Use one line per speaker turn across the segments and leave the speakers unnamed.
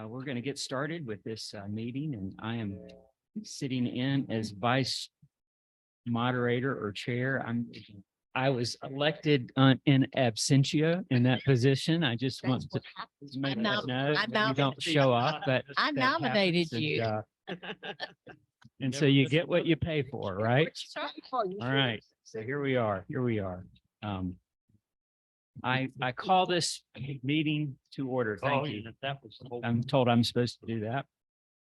We're going to get started with this meeting, and I am sitting in as vice moderator or chair. I was elected in absentia in that position. I just want to make that note that you don't show up, but
I
that
nominated
happens,
you.
and so you get what you pay for, right? All right, so here we are. I call this meeting to order. Thank you. I'm told I'm supposed to do that.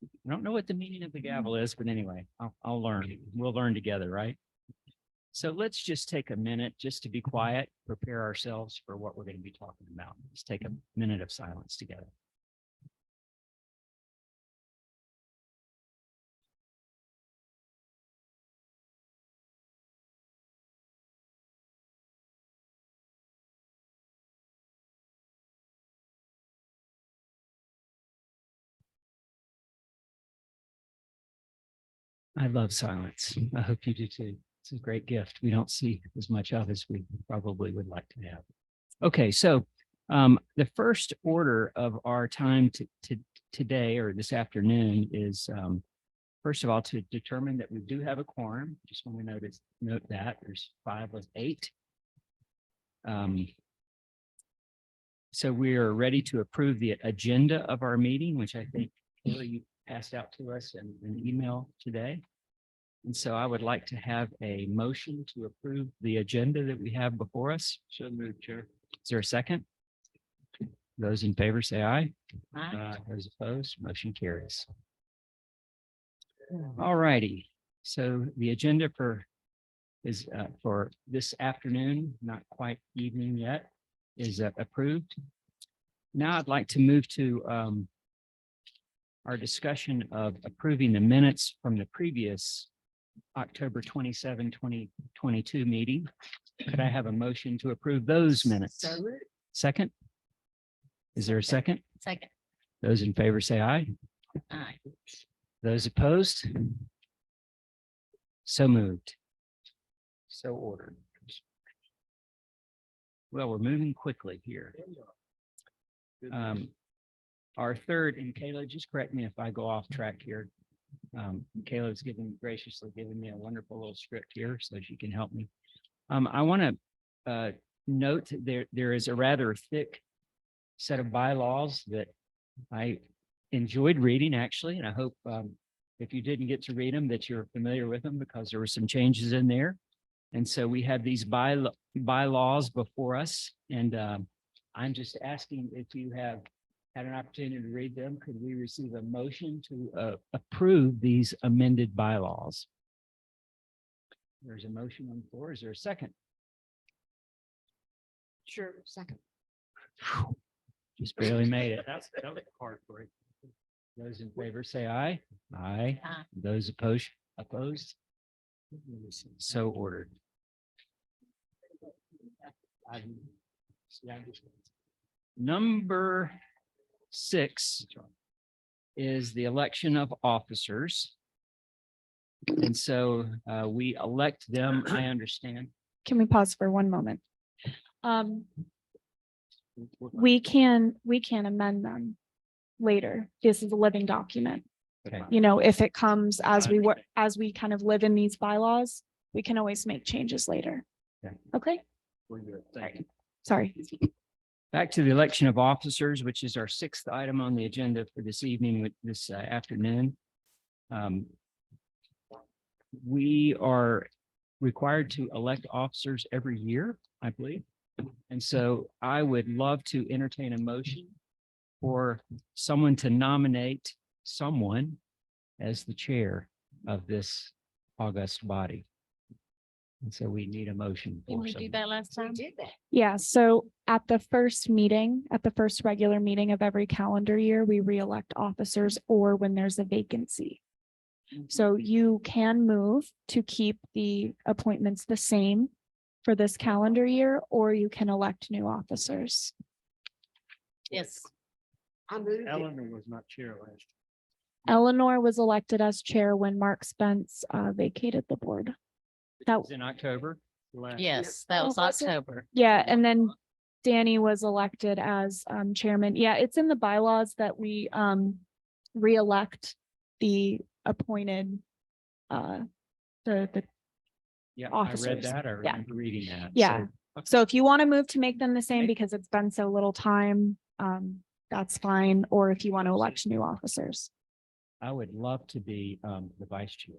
I don't know what the meaning of the gavel is, but anyway, I'll learn. We'll learn together, right? So let's just take a minute just to be quiet, prepare ourselves for what we're going to be talking about. Let's take a minute of silence together. I love silence. I hope you do too. It's a great gift. We don't see as much of as we probably would like to have. Okay, so the first order of our time today or this afternoon is first of all to determine that we do have a quorum. Just want to note that there's 5 of 8. So we are ready to approve the agenda of our meeting, which I think Kayla, you passed out to us in an email today. And so I would like to have a motion to approve the agenda that we have before us. So moved, Chair. Is there a second? Those in favor say aye.
Aye.
Those opposed, motion carries. All righty. So the agenda for this afternoon, not quite evening yet, is approved. Now I'd like to move to our discussion of approving the minutes from the previous October 27, 2022 meeting. Could I have a motion to approve those minutes? Second? Is there a second?
Second.
Those in favor say aye.
Aye.
Those opposed? So moved. So ordered. Well, we're moving quickly here. Our third, and Kayla, just correct me if I go off track here. Kayla's graciously given me a wonderful little script here so she can help me. I want to note there is a rather thick set of bylaws that I enjoyed reading actually, and I hope if you didn't get to read them that you're familiar with them because there were some changes in there. And so we have these bylaws before us, and I'm just asking if you have had an opportunity to read them, could we receive a motion to approve these amended bylaws? There's a motion on the floor. Is there a second?
Sure. Second.
Just barely made it. That was hard for it. Those in favor say aye. Aye.
Aye.
Those opposed? So ordered. Number 6 is the election of officers. And so we elect them, I understand.
Can we pause for one moment? We can amend them later. This is a living document.
Okay.
You know, if it comes as we work, as we kind of live in these bylaws, we can always make changes later.
Okay.
Okay,
Thank you.
sorry.
Back to the election of officers, which is our 6th item on the agenda for this evening, this afternoon. We are required to elect officers every year, I believe. And so I would love to entertain a motion for someone to nominate someone as the chair of this august body. And so we need a motion.
Didn't we do that last time?
Did that.
Yeah, so at the first regular meeting of every calendar year, we re-elect officers or when there's a vacancy. So you can move to keep the appointments the same for this calendar year, or you can elect new officers.
Yes.
I moved it.
Eleanor was not chair last.
Eleanor was elected as chair when Mark Spence vacated the board. That
Was in October.
Yes, that was
Oh, was it?
October.
Yeah, and then Danny was elected as chairman. Yeah, it's in the bylaws that we re-elect the appointed the
Yeah, I read
officers.
that. I
Yeah.
remember reading that.
Yeah.
So,
So if you want to move to make them the same
Okay.
because it's been so little time, that's fine. Or if you want to elect new officers.
I would love to be the vice chair.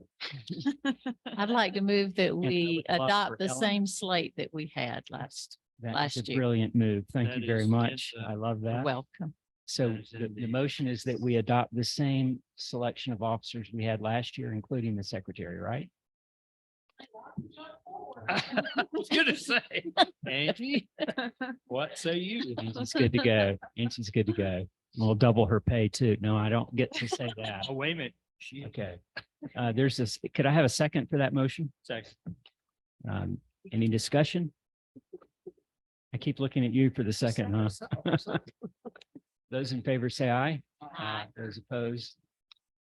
I'd like to move that
I
we
would love
adopt
for
the
Ellen-
same slate that we had last.
That
Last
is a
year.
brilliant move. Thank
That
you very
is
much.
in the-
I love that.
Welcome.
So
that is
the
indeed.
motion is that we adopt the same selection of officers we had last year, including the secretary, right?
I was gonna say, Angie, what say you?
Angie's good to go. Angie's good to go. We'll double her pay too. No, I don't get to say that.
Oh, wait a minute. She,
Okay. There's this, could I have a second for that motion?
second.
Any discussion? I keep looking at you for the second, huh? Those in favor say aye.
Aye.
Those opposed?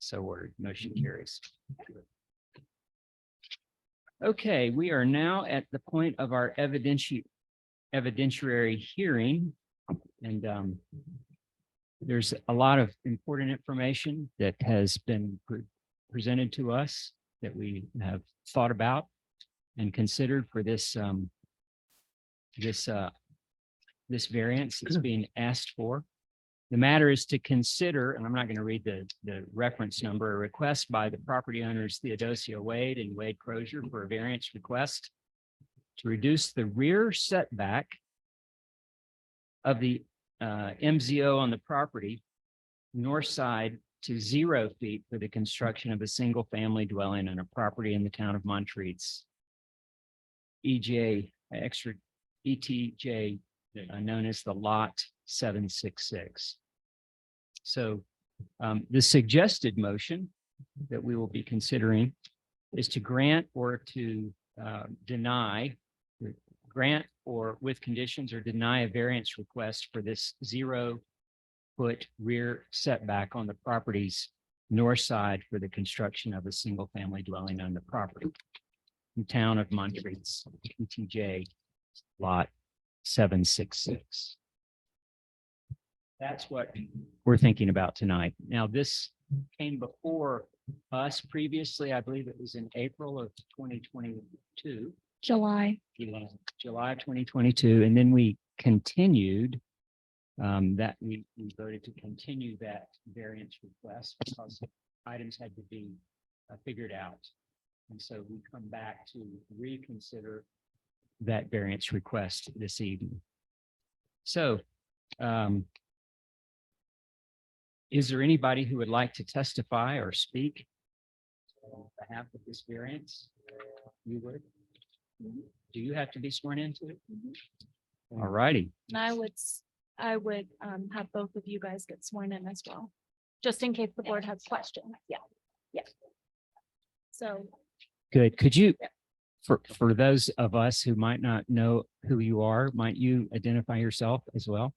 So ordered. Motion carries. Okay, we are now at the point of our evidentiary hearing. And there's a lot of important information that has been presented to us that we have thought about and considered for this this variance that's being asked for. The matter is to consider, and I'm not going to read the reference number, a request by the property owners Theodosia Wade and Wade Crozier for a variance request to reduce the rear setback of the MZO on the property north side to 0 feet for the construction of a single-family dwelling on a property in the town of Montreats. ETJ, known as the Lot 766. So the suggested motion that we will be considering is to grant or to deny, grant or with conditions or deny a variance request for this 0-foot rear setback on the property's north side for the construction of a single-family dwelling on the property. In town of Montreats, ETJ Lot 766. That's what we're thinking about tonight. Now, this came before us previously. I believe it was in April of 2022.
July.
July of 2022, and then we continued that we voted to continue that variance request because items had to be figured out. And so we come back to reconsider that variance request this evening. So is there anybody who would like to testify or speak on behalf of this variance? You would? Do you have to be sworn into it? All righty.
And I would have both of you guys get sworn in as well, just in case the board has questions. Yeah, yeah. So,
Good. Could you, for those of us who might not know who you are, might you identify yourself as well?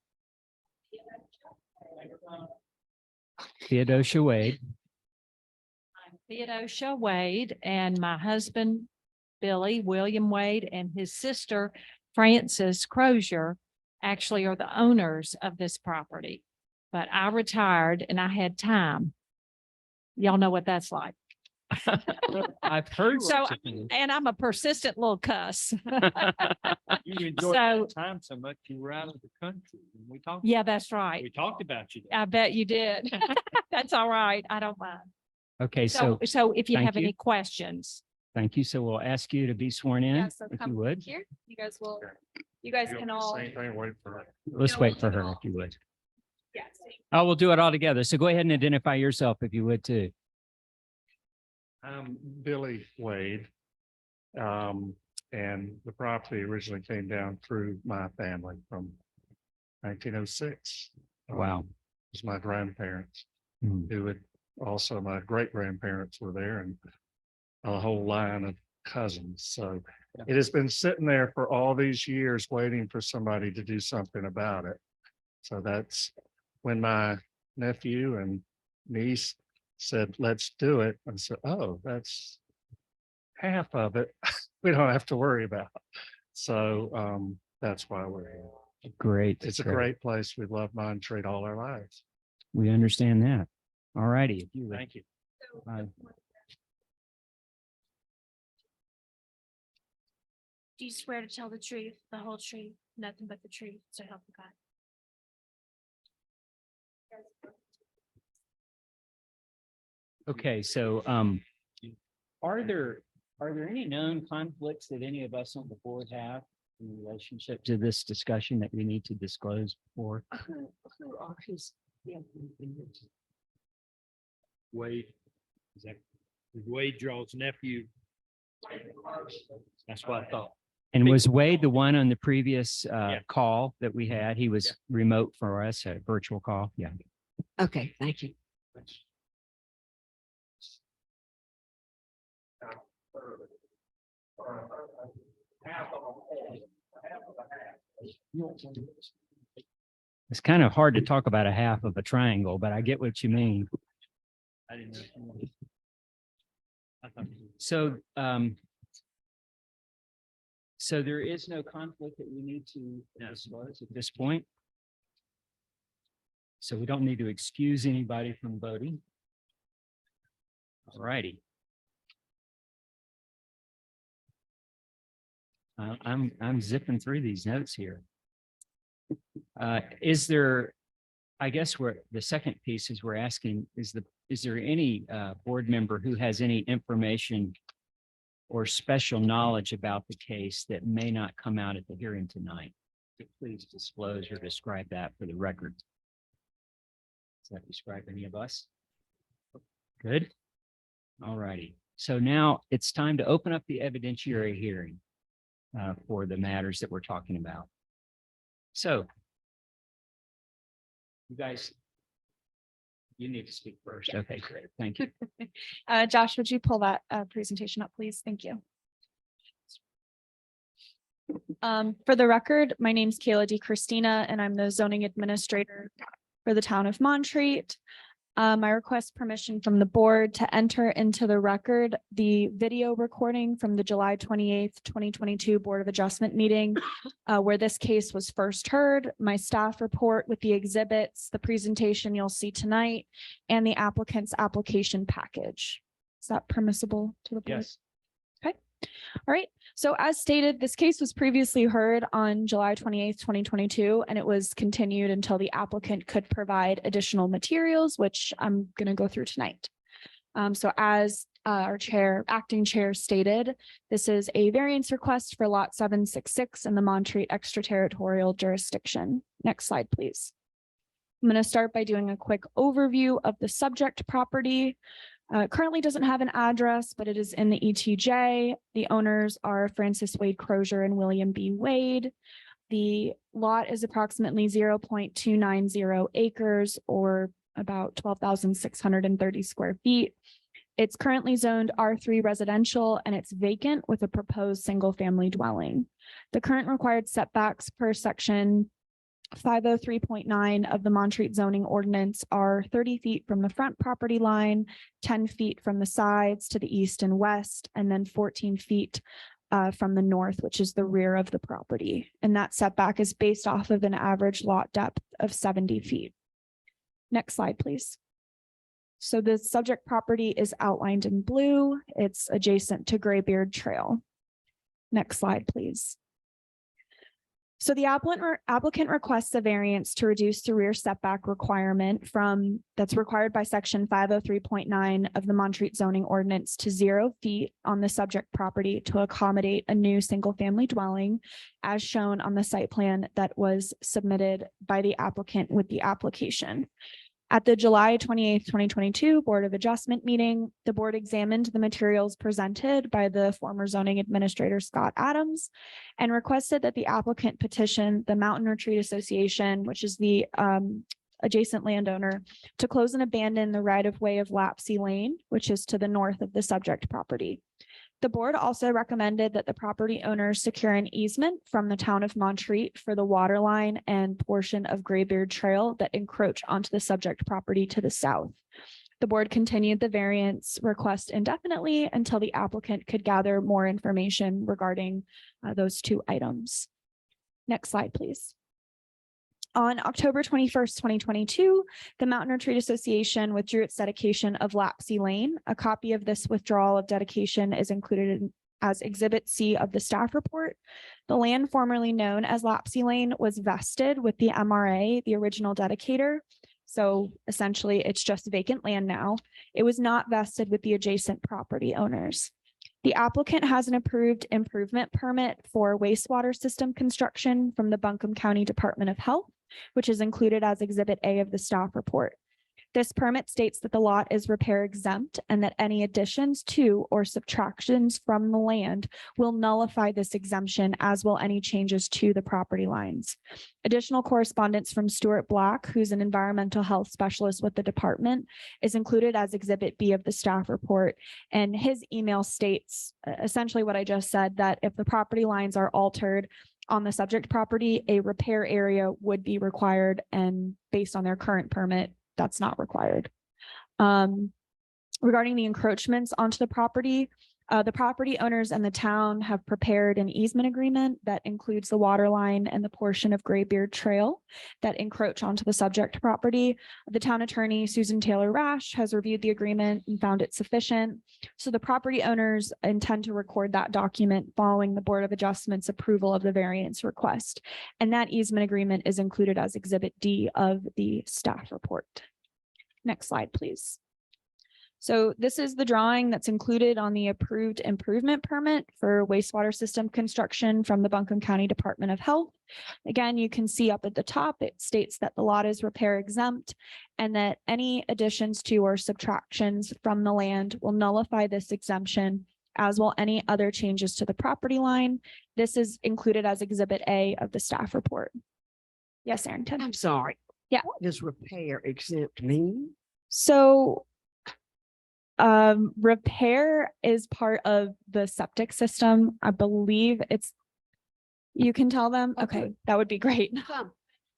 Theodosia Wade.
I'm Theodosia Wade, and my husband, William Wade, and his sister, Frances Crozier, actually are the owners of this property. But I retired and I had time. Y'all know what that's like.
I've heard.
So,
such a thing.
and I'm a persistent little cuss.
You enjoyed
So,
that time so much you were out of the country. We talked,
yeah, that's right.
we talked about you.
I bet you did. That's all right. I don't mind.
Okay,
So,
so
so if you
thank
have
you.
any questions,
thank you. So we'll ask you to be sworn in,
yeah, so
if
come
you would.
here, you guys can all.
Same thing, wait for it.
Let's
Yeah,
wait
we'll
for
do it
her
all.
if you would.
Yes.
I will do it all together. So go ahead and identify yourself if you would too.
I'm Billy Wade. And the property originally came down through my family from 1906.
Wow.
It was my grandparents
Hmm.
who had also, my great grandparents were there and a whole line of cousins. So it has been sitting there for all these years waiting for somebody to do something about it. So that's when my nephew and niece said, let's do it. I said, oh, that's half of it. We don't have to worry about. So that's why we're here.
Great.
It's a great place. We love Montreat all our lives.
We understand that. All righty. If you would,
Thank you.
uh,
Do you swear to tell the truth, the whole truth, nothing but the truth, so help you God?
Okay, so are there any known conflicts that any of us on the board have in relationship to this discussion that we need to disclose before?
Who are his? Wade. Is that Wade Draw's nephew? That's what I thought.
And was Wade the one on the previous
Yeah.
call that we had? He was remote for us, a virtual call. Yeah.
Okay, thank you.
It's kind of hard to talk about a half of a triangle, but I get what you mean.
I didn't know. I thought he was-
So there is no conflict that we need to disclose at this point. So we don't need to excuse anybody from voting. All righty. I'm zipping through these notes here. Is there, I guess the second piece is we're asking, is there any board member who has any information or special knowledge about the case that may not come out at the hearing tonight? Please disclose or describe that for the record. Does that describe any of us? Good. All righty. So now it's time to open up the evidentiary hearing for the matters that we're talking about. So you guys, you need to speak first. Okay, great. Thank you.
Josh, would you pull that presentation up, please? Thank you. For the record, my name's Kayla DiChristina, and I'm the zoning administrator for the town of Montreat. I request permission from the board to enter into the record the video recording from the July 28th, 2022 Board of Adjustment meeting where this case was first heard, my staff report with the exhibits, the presentation you'll see tonight, and the applicant's application package. Is that permissible to the board?
Yes.
All right. So as stated, this case was previously heard on July 28th, 2022, and it was continued until the applicant could provide additional materials, which I'm going to go through tonight. So as our acting chair stated, this is a variance request for lot 766 in the Montreat extraterritorial jurisdiction. Next slide, please. I'm going to start by doing a quick overview of the subject property. Currently doesn't have an address, but it is in the ETJ. The owners are Francis Wade Crozier and William B. Wade. The lot is approximately 0.290 acres or about 12,630 square feet. It's currently zoned R3 residential and it's vacant with a proposed single-family dwelling. The current required setbacks per section 503.9 of the Montreat zoning ordinance are 30 feet from the front property line, 10 feet from the sides to the east and west, and then 14 feet from the north, which is the rear of the property. And that setback is based off of an average lot depth of 70 feet. Next slide, please. So the subject property is outlined in blue. It's adjacent to Graybeard Trail. Next slide, please. So the applicant requests a variance to reduce the rear setback requirement that's required by section 503.9 of the Montreat zoning ordinance to 0 feet on the subject property to accommodate a new single-family dwelling as shown on the site plan that was submitted by the applicant with the application. At the July 28th, 2022 Board of Adjustment meeting, the board examined the materials presented by the former zoning administrator, Scott Adams, and requested that the applicant petition the Mountain Retreat Association, which is the adjacent landowner, to close and abandon the right-of-way of Lapsey Lane, which is to the north of the subject property. The board also recommended that the property owners secure an easement from the town of Montreat for the water line and portion of Graybeard Trail that encroach onto the subject property to the south. The board continued the variance request indefinitely until the applicant could gather more information regarding those two items. Next slide, please. On October 21st, 2022, the Mountain Retreat Association withdrew its dedication of Lapsey Lane. A copy of this withdrawal of dedication is included as Exhibit C of the staff report. The land formerly known as Lapsey Lane was vested with the MRA, the original dedicator. So essentially, it's just vacant land now. It was not vested with the adjacent property owners. The applicant has an approved improvement permit for wastewater system construction from the Buncombe County Department of Health, which is included as Exhibit A of the staff report. This permit states that the lot is repair exempt and that any additions to or subtractions from the land will nullify this exemption, as will any changes to the property lines. Additional correspondence from Stuart Black, who's an environmental health specialist with the department, is included as Exhibit B of the staff report. And his email states essentially what I just said, that if the property lines are altered on the subject property, a repair area would be required, and based on their current permit, that's not required. Regarding the encroachments onto the property owners and the town have prepared an easement agreement that includes the water line and the portion of Graybeard Trail that encroach onto the subject property. The town attorney, Susan Taylor Rash, has reviewed the agreement and found it sufficient. So the property owners intend to record that document following the Board of Adjustment's approval of the variance request. And that easement agreement is included as Exhibit D of the staff report. Next slide, please. So this is the drawing that's included on the approved improvement permit for wastewater system construction from the Buncombe County Department of Health. Again, you can see up at the top, it states that the lot is repair exempt and that any additions to or subtractions from the land will nullify this exemption, as will any other changes to the property line. This is included as Exhibit A of the staff report. Yes, Arrington.
I'm sorry.
Yeah.
What does repair exempt mean?
So repair is part of the septic system. I believe you can tell them. Okay, that would be great.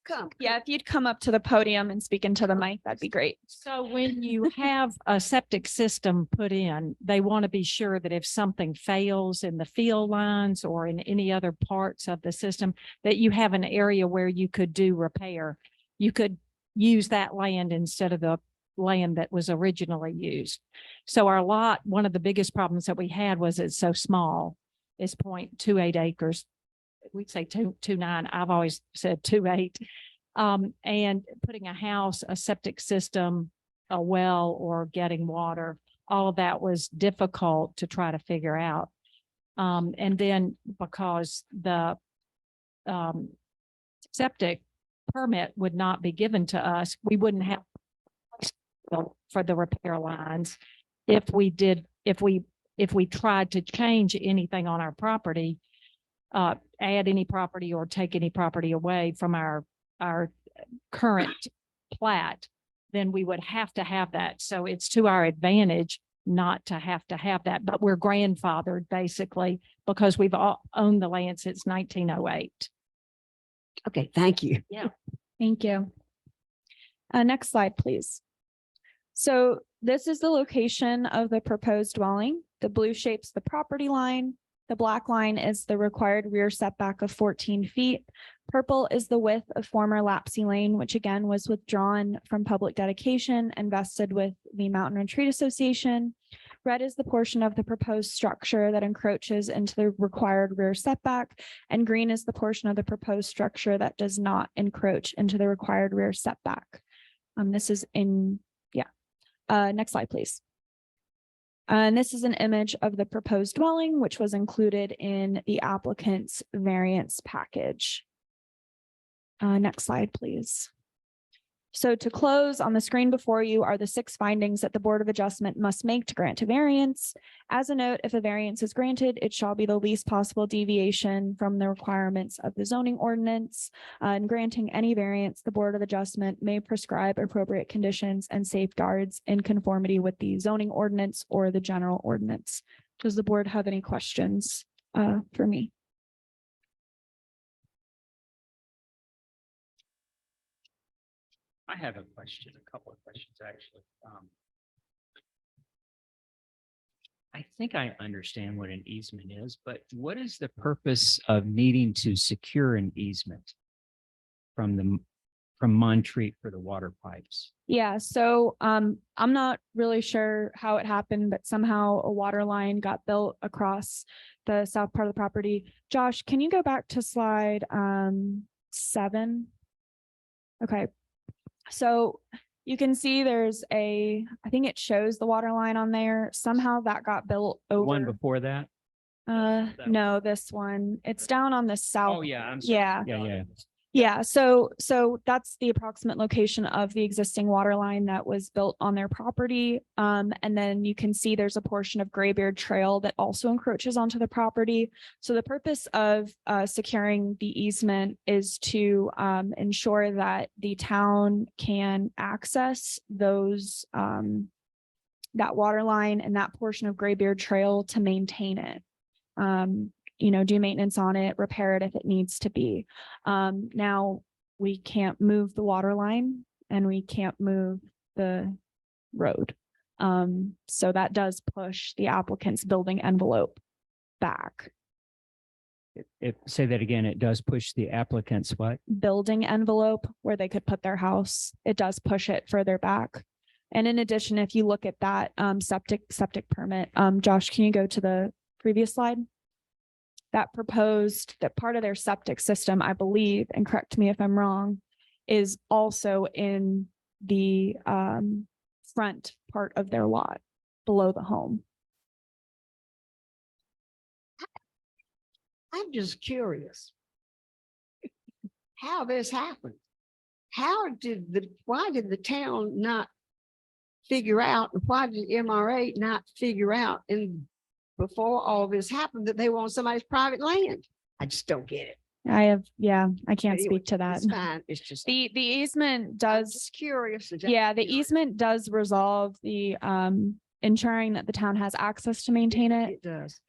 Come.
Yeah, if you'd come up to the podium and speak into the mic, that'd be great.
So when you have a septic system put in, they want to be sure that if something fails in the field lines or in any other parts of the system, that you have an area where you could do repair. You could use that land instead of the land that was originally used. So our lot, one of the biggest problems that we had was it's so small. It's 0.28 acres. We'd say 2.29. I've always said 2.8. And putting a house, a septic system, a well, or getting water, all of that was difficult to try to figure out. And then because the septic permit would not be given to us, we wouldn't have for the repair lines. If we tried to change anything on our property, add any property or take any property away from our current plat, then we would have to have that. So it's to our advantage not to have that, but we're grandfathered basically because we've all owned the land since 1908.
Okay, thank you.
Thank you. Next slide, please. So this is the location of the proposed dwelling. The blue shapes the property line. The black line is the required rear setback of 14 feet. Purple is the width of former Lapsey Lane, which again was withdrawn from public dedication and vested with the Mountain Retreat Association. Red is the portion of the proposed structure that encroaches into the required rear setback, and green is the portion of the proposed structure that does not encroach into the required rear setback. This is in, next slide, please. And this is an image of the proposed dwelling, which was included in the applicant's variance package. Next slide, please. So to close, on the screen before you are the 6 findings that the Board of Adjustment must make to grant a variance. As a note, if a variance is granted, it shall be the least possible deviation from the requirements of the zoning ordinance. In granting any variance, the Board of Adjustment may prescribe appropriate conditions and safeguards in conformity with the zoning ordinance or the general ordinance. Does the board have any questions for me?
I have a question, a couple of questions, actually. I think I understand what an easement is, but what is the purpose of needing to secure an easement from from Montreat for the water pipes.
Yeah, so I'm not really sure how it happened, but somehow a water line got built across the south part of the property. Josh, can you go back to slide 7? Okay. So you can see there's I think it shows the water line on there. Somehow that got built
The one
over.
before that?
No, this one. It's down on the south.
Oh, yeah, I'm sorry.
Yeah.
Yeah.
Yeah, so that's the approximate location of the existing water line that was built on their property. And then you can see there's a portion of Graybeard Trail that also encroaches onto the property. So the purpose of securing the easement is to ensure that the town can access those that water line and that portion of Graybeard Trail to maintain it. Do maintenance on it, repair it if it needs to be. Now, we can't move the water line and we can't move the road. So that does push the applicant's building envelope back.
Say that again, it does push the applicant's what?
Building envelope where they could put their house, it does push it further back. And in addition, if you look at that septic permit, Josh, can you go to the previous slide? That proposed that part of their septic system, I believe, and correct me if I'm wrong, is also in the front part of their lot below the home.
I'm just curious. How this happened? Why did the town not figure out, and why did MRA not figure out before all this happened that they were on somebody's private land? I just don't get it.
I can't
Anyway,
speak to that.
It's fine. It's just.
The easement
I'm
does,
just curious.
yeah, the easement does resolve the ensuring that the town has access to maintain it.
It does.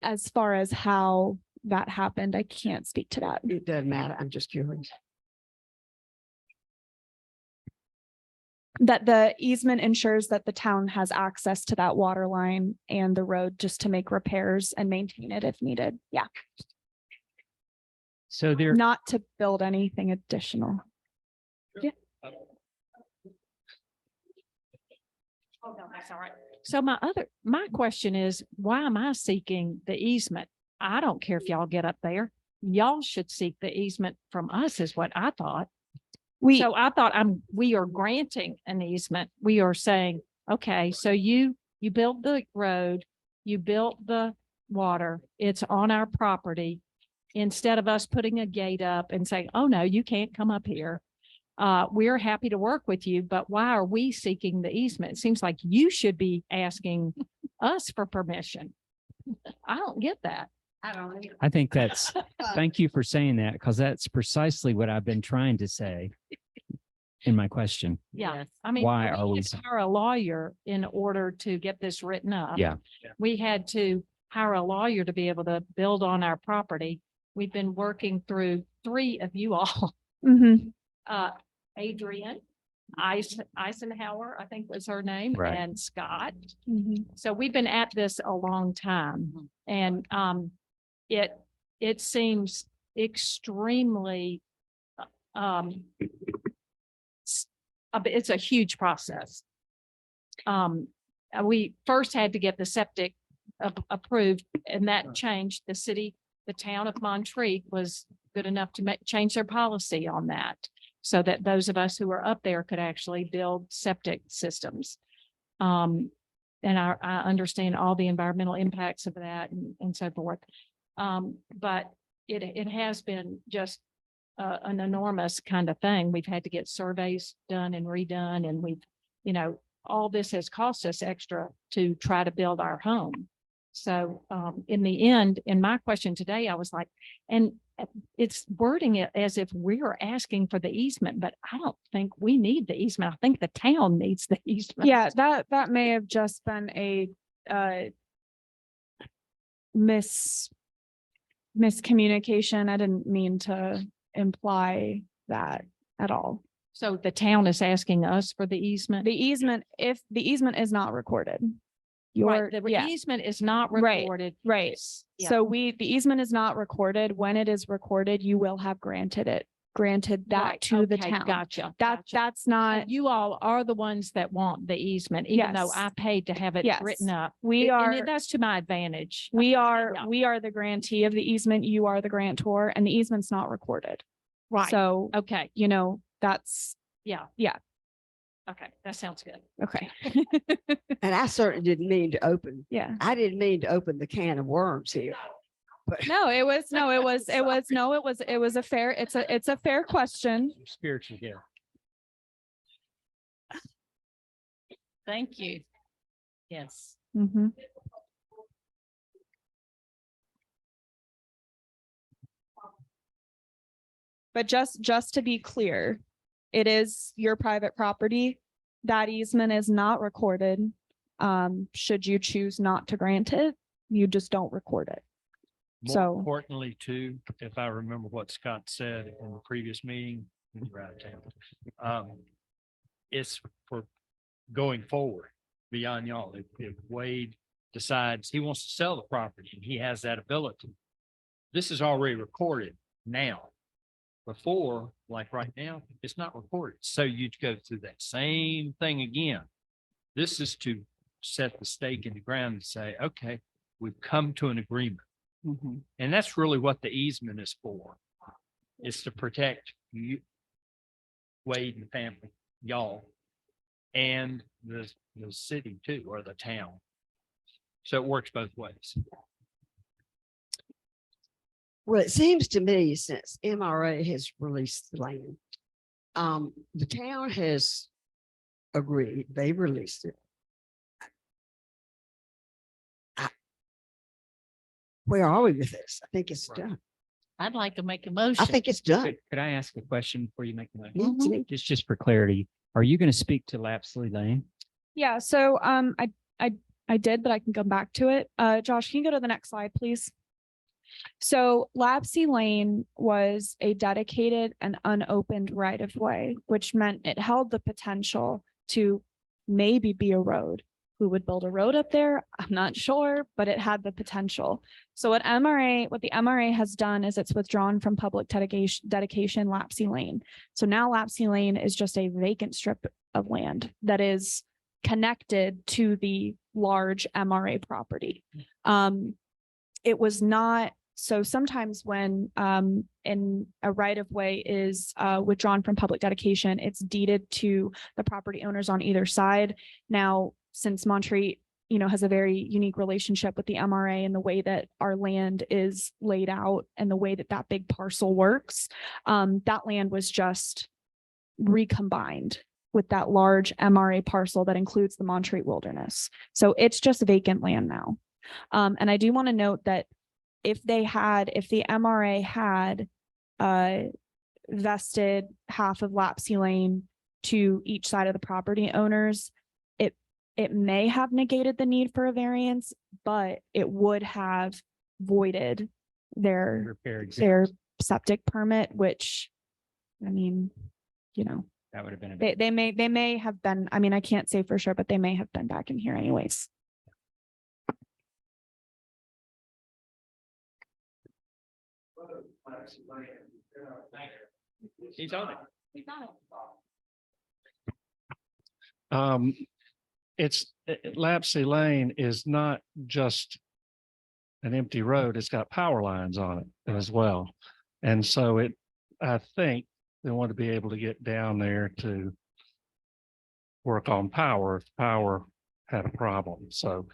As far as how that happened, I can't speak to that.
It doesn't matter. I'm just curious.
That the easement ensures that the town has access to that water line and the road just to make repairs and maintain it if needed. Yeah,
So there,
not to build anything additional.
Oh, no, that's all right. So my question is, why am I seeking the easement? I don't care if y'all get up there. Y'all should seek the easement from us is what I thought. So I thought we are granting an easement. We are saying, okay, so you built the road, you built the water, it's on our property. Instead of us putting a gate up and saying, oh no, you can't come up here. We're happy to work with you, but why are we seeking the easement? It seems like you should be asking us for permission. I don't get that.
I think that's, thank you for saying that, because that's precisely what I've been trying to say in my question.
Yeah, I mean,
Why are we?
had to hire a lawyer in order to get this written up.
Yeah.
We had to hire a lawyer to be able to build on our property. We've been working through 3 of you all,
Mhm.
Adrian, Eisenhower, I think was her name,
Right.
and Scott.
Mhm.
So we've been at this a long time and it seems extremely it's a huge process. We first had to get the septic approved and that changed the town of Montreat was good enough to change their policy on that. So that those of us who are up there could actually build septic systems. And I understand all the environmental impacts of that and so forth. But it has been just an enormous kind of thing. We've had to get surveys done and redone, and all this has cost us extra to try to build our home. So in the end, in my question today, I was like, and it's wording it as if we're asking for the easement, but I don't think we need the easement. I think the town needs the easement.
Yeah, that may have just been a miscommunication. I didn't mean to imply that at all.
So the town is asking us for the easement.
The easement, if the easement is not recorded.
Right, the
Yeah,
easement is not
Right.
recorded.
right.
Yeah.
So the easement is not recorded. When it is recorded, you will have granted it granted that
Right,
to the
okay,
town.
Gotcha.
That,
gotcha.
that's
So
not,
You all are the ones that want the easement, even though
Yes.
I paid to have it
Yes.
written up.
we
And
are,
that's to my advantage. Yeah.
we are the grantee of the easement. You are the grantor, and the easement's not recorded.
Right.
So,
Okay.
you know, that's,
Yeah.
Yeah.
Okay, that sounds good.
okay.
And I certainly didn't mean to open,
Yeah.
I didn't mean to open the can of worms here. But
No, it was a fair, it's a fair question.
Spiritual gift.
Thank you. Yes.
Mhm. But just to be clear, it is your private property. That easement is not recorded. Should you choose not to grant it, you just don't record it.
More
So-
importantly, too, if I remember what Scott said in the previous meeting, when you were out of town, it's for going forward beyond y'all. If Wade decides he wants to sell the property and he has that ability, this is already recorded now. Before, like right now, it's not recorded. So you'd go through that same thing again. This is to set the stake in the ground and say, okay, we've come to an agreement. And that's really what the easement is for. It's to protect you, Wade and family, y'all, and the city too, or the town. So it works both ways.
well, it seems to me since MRA has released the land, the town has agreed, they released it. Where are we with this? I think it's
Right.
done.
I'd like to make a motion.
I think it's done.
Could I ask a question before you make the motion?
Mhm.
Just for clarity, are you going to speak to Lapsley Lane?
Yeah, so I did, but I can come back to it. Josh, can you go to the next slide, please? So Lapsey Lane was a dedicated and unopened right of way, which meant it held the potential to maybe be a road. Who would build a road up there? I'm not sure, but it had the potential. So what the MRA has done is it's withdrawn from public dedication Lapsey Lane. So now Lapsey Lane is just a vacant strip of land that is connected to the large MRA property. It was not, so sometimes when in a right of way is withdrawn from public dedication, it's deeded to the property owners on either side. Now, since Montreat, has a very unique relationship with the MRA and the way that our land is laid out and the way that that big parcel works, that land was just recombined with that large MRA parcel that includes the Montreat Wilderness. So it's just vacant land now. And I do want to note that if the MRA had vested half of Lapsey Lane to each side of the property owners, it may have negated the need for a variance, but it would have voided their
Repair exam.
their septic permit, which, I mean,
That would have been. a
they may have been, I mean, I can't say for sure, but they may have been back in here anyways.
He's on it.
Lapsey Lane is not just an empty road. It's got power lines on it as well. And so I think they want to be able to get down there to work on power if power had a problem. So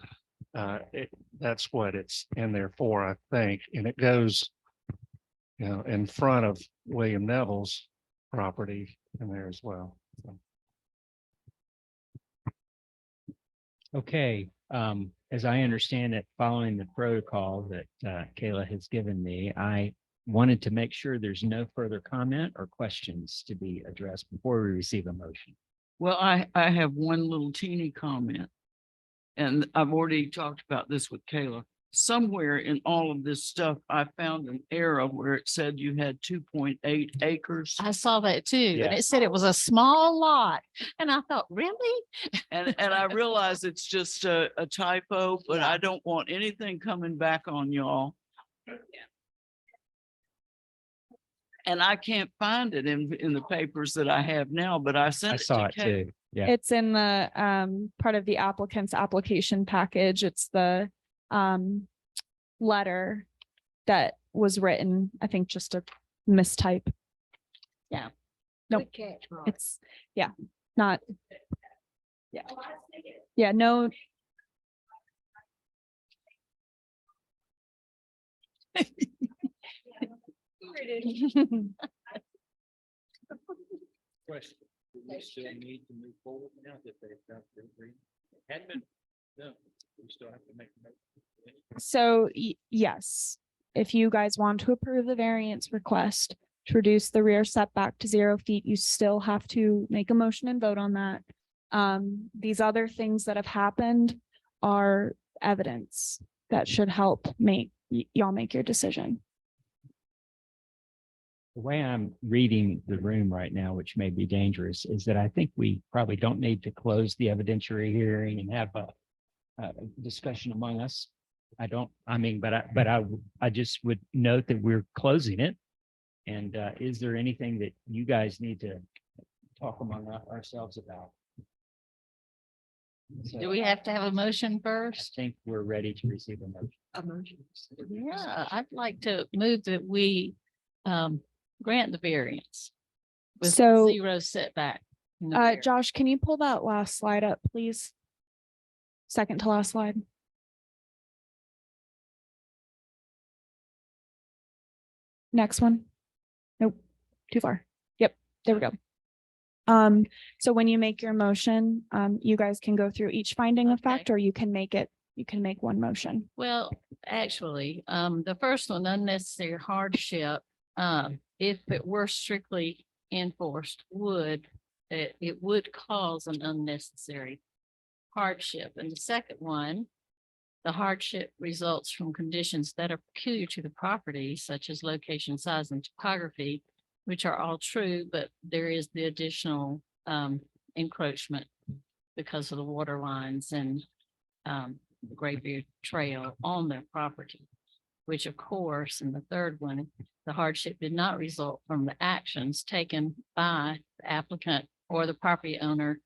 that's what it's in there for, I think. And it goes, in front of William Neville's property in there as well. So.
Okay, as I understand it, following the protocol that Kayla has given me, I wanted to make sure there's no further comment or questions to be addressed before we receive a motion.
Well, I have one little teeny comment. And I've already talked about this with Kayla. Somewhere in all of this stuff, I found an error where it said you had 2.8 acres.
I saw that too, and
Yeah.
it said it was a small lot. And I thought, really?
And I realize it's just a typo, but I don't want anything coming back on y'all. And I can't find it in the papers that I have now, but I sent
I
it to
saw it
Kate.
too. Yeah.
It's in the part of the applicant's application package. It's the letter that was written, I think just a mistype. Yeah. Nope.
Good catch, Mark.
It's, yeah, not. Yeah. Yeah, no.
Question. Do we still need to move forward now that they've got their agreement? Hadn't been, no, we still have to make. a motion.
So yes, if you guys want to approve the variance request to reduce the rear setback to 0 feet, you still have to make a motion and vote on that. These other things that have happened are evidence that should help make y'all make your decision.
The way I'm reading the room right now, which may be dangerous, is that I think we probably don't need to close the evidentiary hearing and have a discussion among us. I mean, but I just would note that we're closing it. And is there anything that you guys need to talk among ourselves about?
Do we have to have a motion
I
first?
think we're ready to receive a motion.
Yeah, I'd like to move that we grant the variance. With
So,
0 setback. in the rear.
Josh, can you pull that last slide up, please? Second to last slide. Next one. Nope, too far. Yep, there we go. So when you make your motion, you guys can go through each finding of fact, or you can make one motion.
Well, actually, the first one, unnecessary hardship, if it were strictly enforced, it would cause an unnecessary hardship. And the second one, the hardship results from conditions that are peculiar to the property, such as location, size, and topography, which are all true, but there is the additional encroachment because of the water lines and the Great Beard Trail on their property, which of course, in the third one, the hardship did not result from the actions taken by the applicant or the property owner.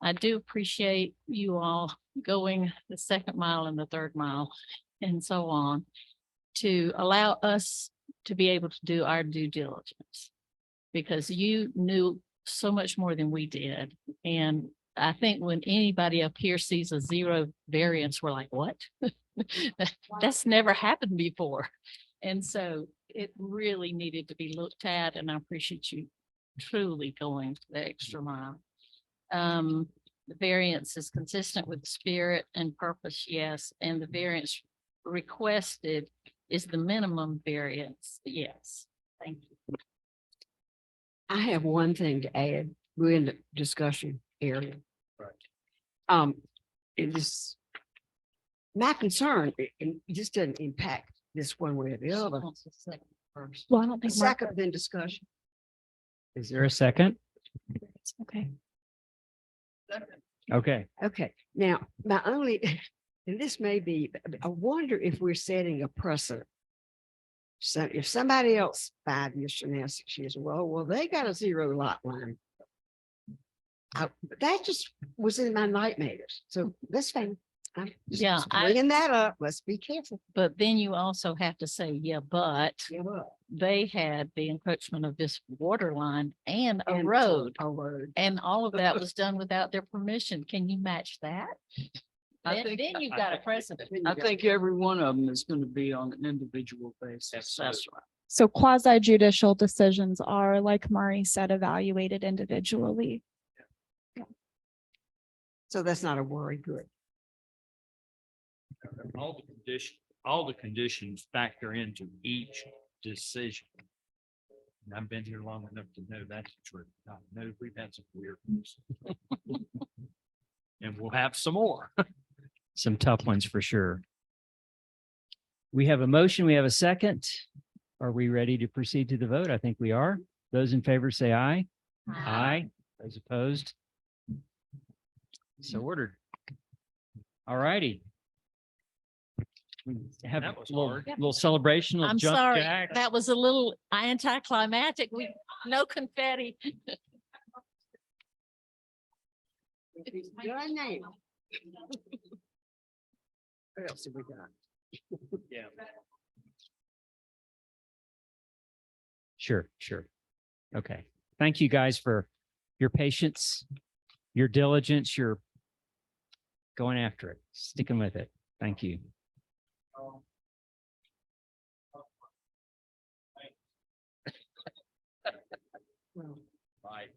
I do appreciate you all going the second mile and the third mile and so on to allow us to be able to do our due diligence, because you knew so much more than we did. And I think when anybody up here sees a 0 variance, we're like, what? That's never happened before. And so it really needed to be looked at, and I appreciate you truly going the extra mile. The variance is consistent with the spirit and purpose, yes, and the variance requested is the minimum variance, yes. Thank you.
I have one thing to add. We're in the discussion area.
Right.
It is my concern, it just doesn't impact this one way or the other.
Wants a second first.
Well, I don't think. Mark-
Second, then discussion.
Is there a second?
Okay.
Okay.
Okay, now, my only, and this may be, I wonder if we're setting a precedent. So if somebody else 5 years from now, 6 years, well, they got a 0 lot line. That just was in my nightmares, so that's fine. I'm just
Yeah,
bringing that up. Let's be careful.
But then you also have to say, yeah, but
Yeah, well,
they had the encroachment of this water line and a
and
road.
A road.
And all of that was done without their permission. Can you match that?
I think-
Then you've got a precedent.
I think every one of them is going to be on an individual basis.
That's right.
So quasi judicial decisions are, like Murray said, evaluated individually.
So that's not a worry, good.
All the conditions factor into each decision. And I've been here long enough to know that's the truth. I know we've had some weird ones. And we'll have some more.
Some tough ones for sure. We have a motion. We have a second. Are we ready to proceed to the vote? I think we are. Those in favor say aye. Aye. Those opposed? So ordered. All righty. We have a
That was
little,
hard.
little celebration, little
I'm
jump
sorry,
jack.
that was a little anticlimactic. No confetti.
Your name. What else have we got?
Yeah.
Sure, sure. Okay. Thank you guys for your patience, your diligence, your going after it, sticking with it. Thank you.
Right.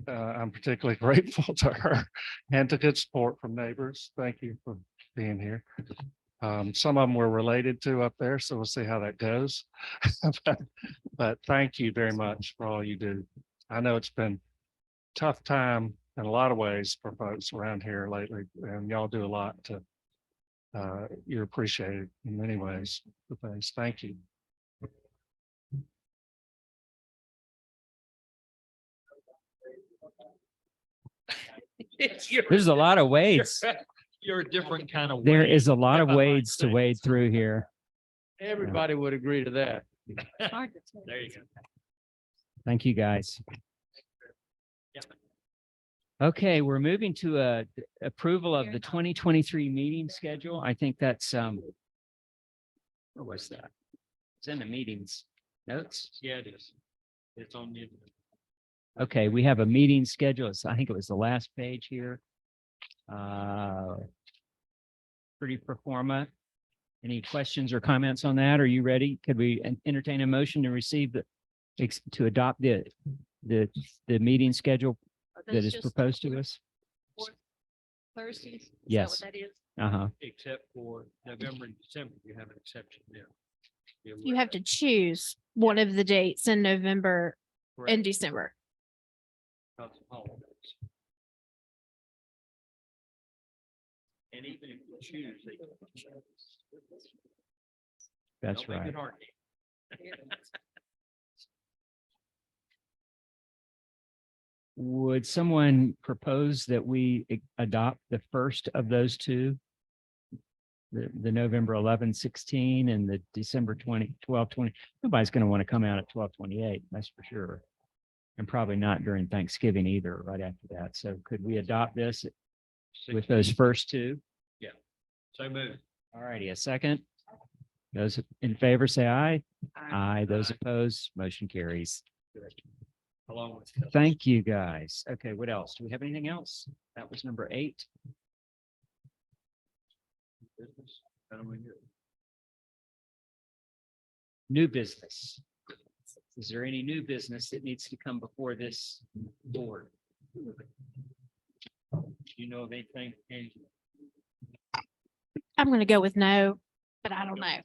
I'm particularly grateful to her and to good support from neighbors. Thank you for being here. Some of them were related to up there, so we'll see how that goes. But thank you very much for all you do. I know it's been tough time in a lot of ways for folks around here lately, and y'all do a lot to you're appreciated in many ways for things. Thank you.
There's a lot of wades.
You're a different kind of.
There
Wade,
is a lot
if
of
I might
wades to
say.
wade through here.
Everybody would agree to that.
Hard to tell.
There you go.
Thank you, guys.
Yeah.
Okay, we're moving to approval of the 2023 meeting schedule. I think that's what was that? It's in the meetings notes.
Yeah, it is. It's on you.
Okay, we have a meeting schedule. I think it was the last page here. Pretty pro forma. Any questions or comments on that? Are you ready? Could we entertain a motion to receive to adopt the meeting schedule that
That's
is
just
proposed to us?
Thursdays? Is that
Yes.
what that is?
Uh-huh.
Except for November and December, you have an exception there. Be aware
You
of
have
that.
to choose one of the dates in November and
Correct.
December.
Because of holidays. And even if you choose, they can choose.
That's
Don't make
right.
it hard.
Would someone propose that we adopt the first of those two? The November 11, 16 and the December 20, 12, 20. Nobody's going to want to come out at 12/28, that's for sure. And probably not during Thanksgiving either, right after that. So could we adopt this with those first two?
So move.
All righty, a second. Those in favor say aye. Aye. Those
Aye.
opposed, motion carries.
Along with.
Thank you, guys. Okay, what else? Do we have anything else? That was number 8.
Business. I don't want to hear it.
New business. Is there any new business that needs to come before this board?
Do you know of anything? Angie?
I'm gonna go with no, but I don't know.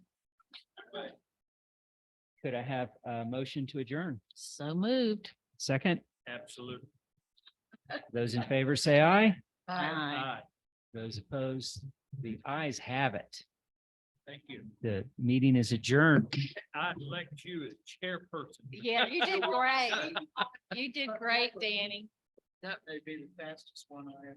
Could I have a motion to adjourn?
So moved.
Second,
Absolutely.
those in favor say aye.
Aye.
Those opposed, the ayes have it.
Thank you.
The meeting is adjourned.
I elect you as chairperson.
Yeah, you did great. You did great, Danny.
That may be the fastest one I ever.